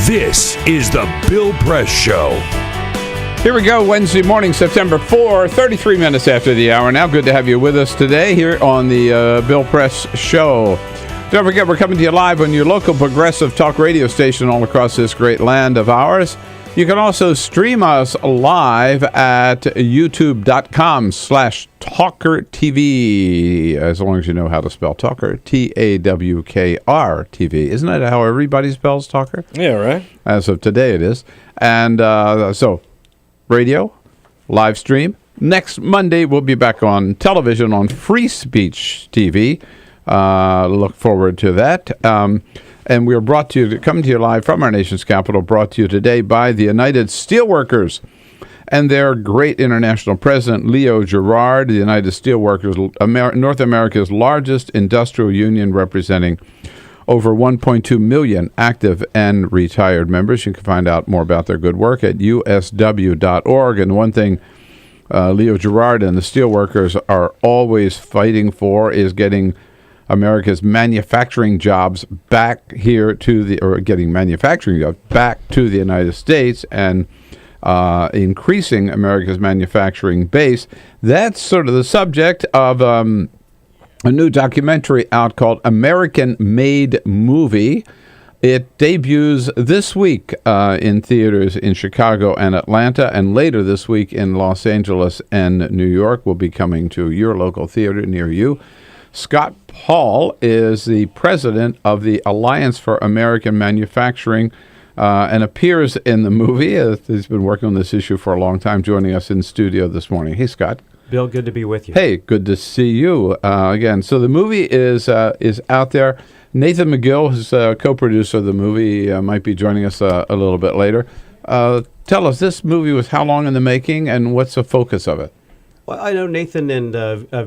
This is the Bill Press Show. Here we go, Wednesday morning, September 4, 33 minutes after the hour. Now, good to have you with us today here on the Bill Press Show. Don't forget, we're coming to you live on your local progressive talk radio station all across this great land of ours. You can also stream us live at youtube.com/TalkerTV, as long as you know how to spell Talker, Tawkr TV. Isn't that how everybody spells Talker? Yeah, right. As of today, it is. And so, radio, live stream. Next Monday, we'll be back on television on Free Speech TV. Look forward to that. And we are coming to you live from our nation's capital, brought to you today by the United Steelworkers and their great international president, Leo Gerard. The United Steelworkers, North America's largest industrial union, representing over 1.2 million active and retired members. You can find out more about their good work at usw.org. And one thing Leo Gerard and the Steelworkers are always fighting for is getting America's manufacturing jobs back here getting manufacturing jobs back to the United States and increasing America's manufacturing base. That's sort of the subject of a new documentary out called American Made Movie. It debuts this week in theaters in Chicago and Atlanta, and later this week in Los Angeles and New York. Will be coming to your local theater near you. Scott Paul is the president of the Alliance for American Manufacturing and appears in the movie. He's been working on this issue for a long time, joining us in studio this morning. Hey, Scott. Bill, good to be with you. Hey, good to see you again. So the movie is out there. Nathan McGill, who's a co-producer of the movie, might be joining us a little bit later. Tell us, this movie was how long in the making, and what's the focus of it? Well, I know Nathan and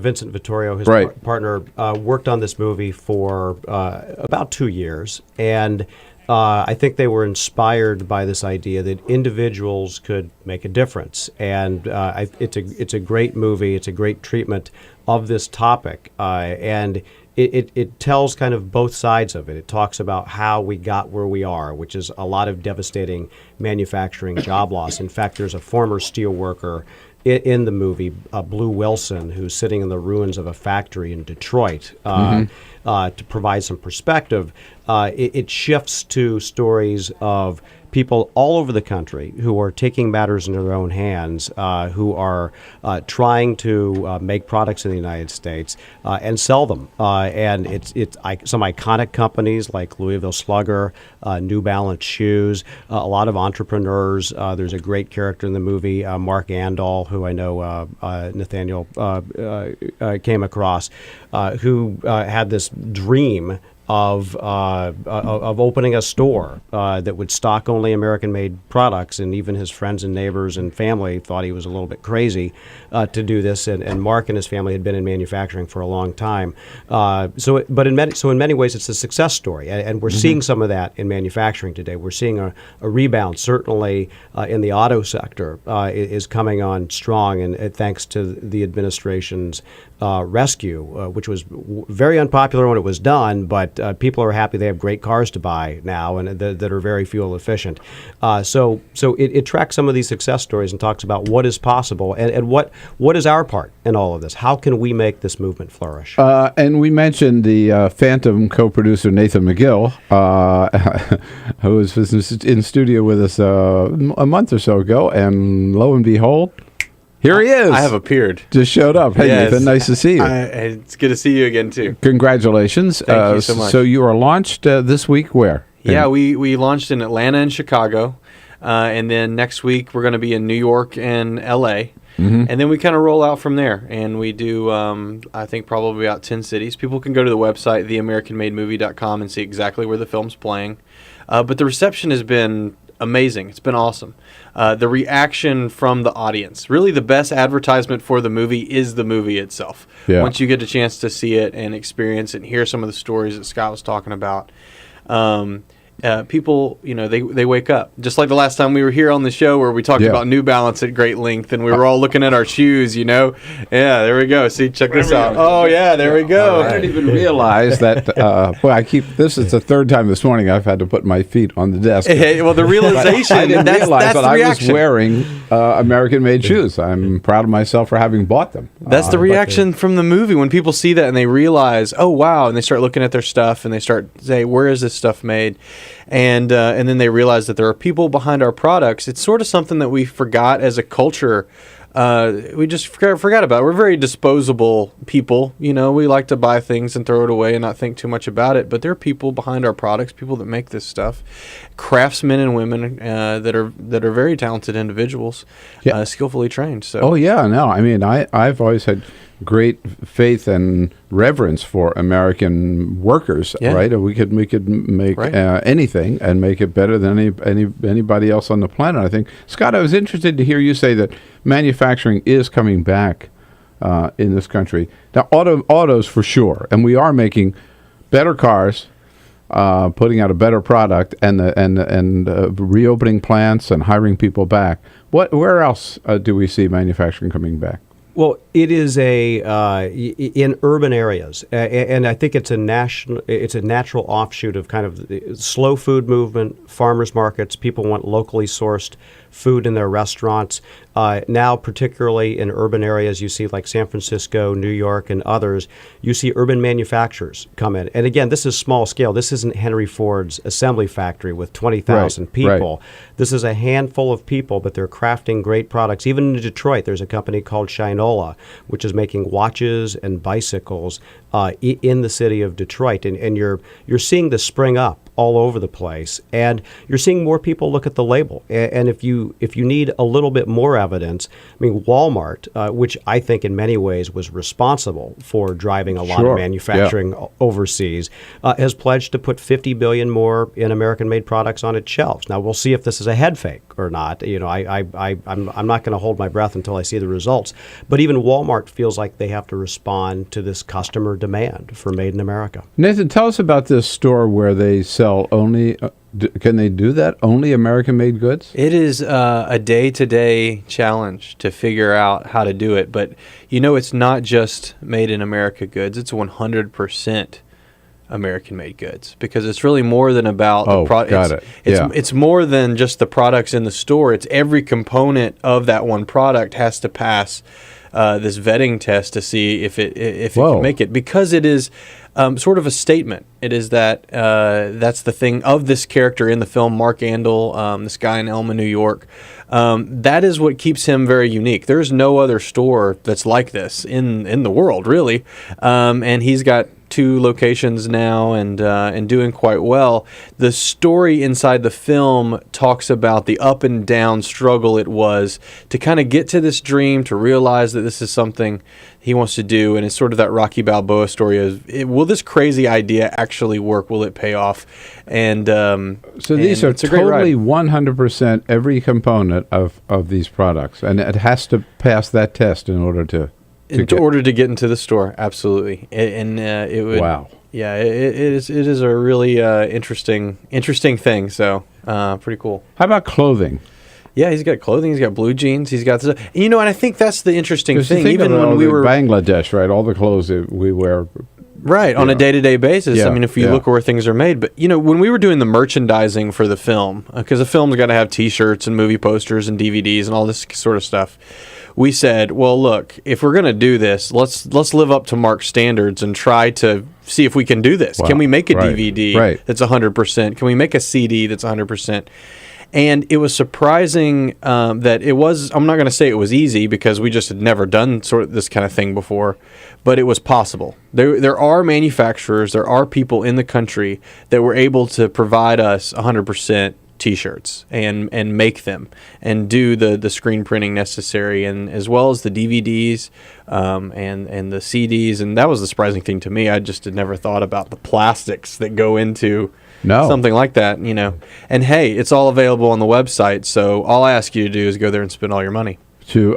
Vincent Vittorio, his partner, worked on this movie for about 2 years, and I think they were inspired by this idea that individuals could make a difference. And it's a great movie. It's a great treatment of this topic, and it tells kind of both sides of it. It talks about how we got where we are, which is a lot of devastating manufacturing job loss. In fact, there's a former steel worker in the movie, Blue Wilson, who's sitting in the ruins of a factory in Detroit. To provide some perspective, it shifts to stories of people all over the country who are taking matters into their own hands, who are trying to make products in the United States and sell them. And it's some iconic companies like Louisville Slugger, New Balance shoes, a lot of entrepreneurs. There's a great character in the movie, Mark Andol, who I know Nathaniel came across, who had this dream of opening a store that would stock only American-made products, and even his friends and neighbors and family thought he was a little bit crazy to do this. And Mark and his family had been in manufacturing for a long time. So in many ways, it's a success story, and we're seeing some of that in manufacturing today. We're seeing a rebound, certainly in the auto sector, is coming on strong, and thanks to the administration's rescue, which was very unpopular when it was done, but people are happy they have great cars to buy now and that are very fuel efficient. So it tracks some of these success stories and talks about what is possible and what is our part in all of this. How can we make this movement flourish? And we mentioned the Phantom co-producer Nathan McGill, who was in studio with us a month or so ago, and lo and behold, here he is. I have appeared. Just showed up. Hey, yes. Nathan, nice to see you. It's good to see you again, too. Congratulations. Thank you so much. So you are launched this week where? Yeah, we launched in Atlanta and Chicago. And then next week, we're going to be in New York and L.A. And then we kind of roll out from there. And we do, I think, probably about 10 cities. People can go to the website, theamericanmademovie.com, and see exactly where the film's playing. But the reception has been amazing. It's been awesome. The reaction from the audience. Really, the best advertisement for the movie is the movie itself. Yeah. Once you get a chance to see it and experience it and hear some of the stories that Scott was talking about, people, they wake up. Just like the last time we were here on the show where we talked about New Balance at great length, and we were all looking at our shoes, Yeah, there we go. See, check this out. Oh, yeah, there we go. I didn't even realize that, this is the third time this morning I've had to put my feet on the desk. Hey, well, the realization, I didn't realize that I was reaction. wearing American-made shoes. I'm proud of myself for having bought them. That's the reaction from the movie when people see that and they realize, oh, wow, and they start looking at their stuff and they start say, where is this stuff made? And then they realize that there are people behind our products. It's sort of something that we forgot as a culture. We just forgot about it. We're very disposable people. We like to buy things and throw it away and not think too much about it. But there are people behind our products, people that make this stuff, craftsmen and women that are very talented individuals, skillfully trained. So. Oh yeah, no. I mean, I've always had great faith and reverence for American workers. Right? We could make anything and make it better than anybody else on the planet. I think, Scott, I was interested to hear you say that manufacturing is coming back in this country. Now, autos for sure, and we are making better cars, putting out a better product, and reopening plants and hiring people back. Where else do we see manufacturing coming back? Well, it is in urban areas, and I think it's a natural offshoot of kind of the slow food movement, farmers markets. People want locally sourced food in their restaurants. Now, particularly in urban areas, you see like San Francisco, New York, and others, you see urban manufacturers come in. And again, this is small scale. This isn't Henry Ford's assembly factory with 20,000 people. Right. This is a handful of people, but they're crafting great products. Even in Detroit, there's a company called Shinola, which is making watches and bicycles in the city of Detroit. And you're seeing this spring up all over the place, and you're seeing more people look at the label. And if you need a little bit more evidence, I mean, Walmart, which I think in many ways was responsible for driving a lot of manufacturing overseas, has pledged to put $50 billion more in American-made products on its shelves. Now we'll see if this is a head fake or not. I'm not going to hold my breath until I see the results. But even Walmart feels like they have to respond to this customer demand for Made in America. Nathan, tell us about this store where they sell only. Can they do that? Only American-made goods? It is a day-to-day challenge to figure out how to do it. But, it's not just made in America goods. It's 100% American-made goods, because it's really more than about the product. Got it. It's more than just the products in the store. It's every component of that one product has to pass this vetting test to see if it can make it, because it is sort of a statement. It is that that's the thing of this character in the film, Mark Andel, this guy in Elma, New York. That is what keeps him very unique. There's no other store that's like this in the world, really. And he's got 2 locations now and doing quite well. The story inside the film talks about the up and down struggle it was to kind of get to this dream, to realize that this is something he wants to do, and it's sort of that Rocky Balboa story of, will this crazy idea actually work? Will it pay off? And so these are totally 100% every component of these products, and it has to pass that test in order to get into the store. Absolutely. And it would. Wow. Yeah, it is a really interesting thing. So pretty cool. How about clothing? Yeah, he's got clothing. He's got blue jeans. He's got and I think that's the interesting thing. Even when we were Bangladesh, right? All the clothes that we wear. Right, on a day-to-day basis. Yeah, I mean, if you look where things are made. But, when we were doing the merchandising for the film, because the film's got to have T-shirts and movie posters and DVDs and all this sort of stuff, we said, well, look, if we're going to do this, let's live up to Mark's standards and try to see if we can do this. Wow. Can we make a DVD that's 100%? Can we make a CD that's 100%? And it was surprising that it was, I'm not going to say it was easy because we just had never done sort of this kind of thing before, but it was possible. There are manufacturers, there are people in the country that were able to provide us 100% T-shirts and make them and do the screen printing necessary, and as well as the DVDs and the CDs. And that was the surprising thing to me. I just had never thought about the plastics that go into something like that, And hey, it's all available on the website, so all I ask you to do is go there and spend all your money. To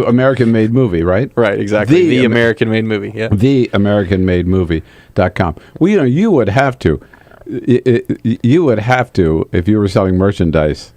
American Made Movie, right? Right, exactly. The American Made Movie, yeah. The AmericanMadeMovie.com. Well, you would have to You would have to, if you were selling merchandise.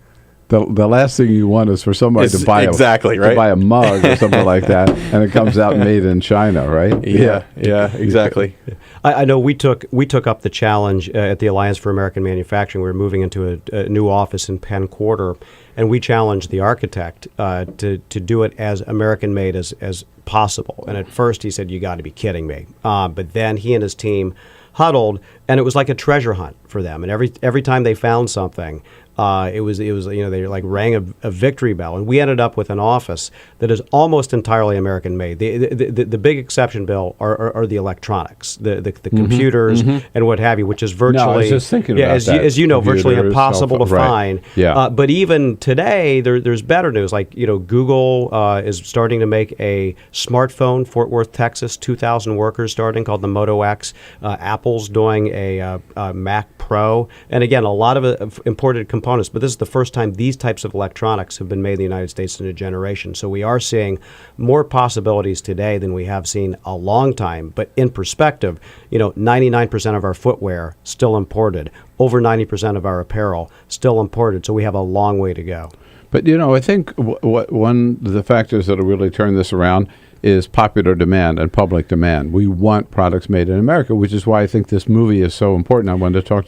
The last thing you want is for somebody to buy to buy a mug or something like that, and it comes out made in China, right? Yeah, exactly. I know we took up the challenge at the Alliance for American Manufacturing. We were moving into a new office in Penn Quarter, and we challenged the architect to do it as American made as possible. And at first he said, "You got to be kidding me!" But then he and his team huddled, and it was like a treasure hunt for them. And every time they found something, it was they like rang a victory bell, and we ended up with an office that is almost entirely American made. The big exception, Bill, are the electronics, the computers and what have you, which is virtually I was just thinking about that. as you know, virtually Computers, impossible to right. find. Yeah. But even today, there's better news. Like Google is starting to make a smartphone, Fort Worth, Texas, 2,000 workers starting, called the Moto X. Apple's doing a Mac Pro, and again, a lot of imported components. But this is the first time these types of electronics have been made in the United States in a generation. So we are seeing more possibilities today than we have seen a long time. But in perspective, 99% of our footwear still imported, over 90% of our apparel still imported. So we have a long way to go. But I think one of the factors that will really turn this around is popular demand and public demand. We want products made in America, which is why I think this movie is so important. I wanted to talk to you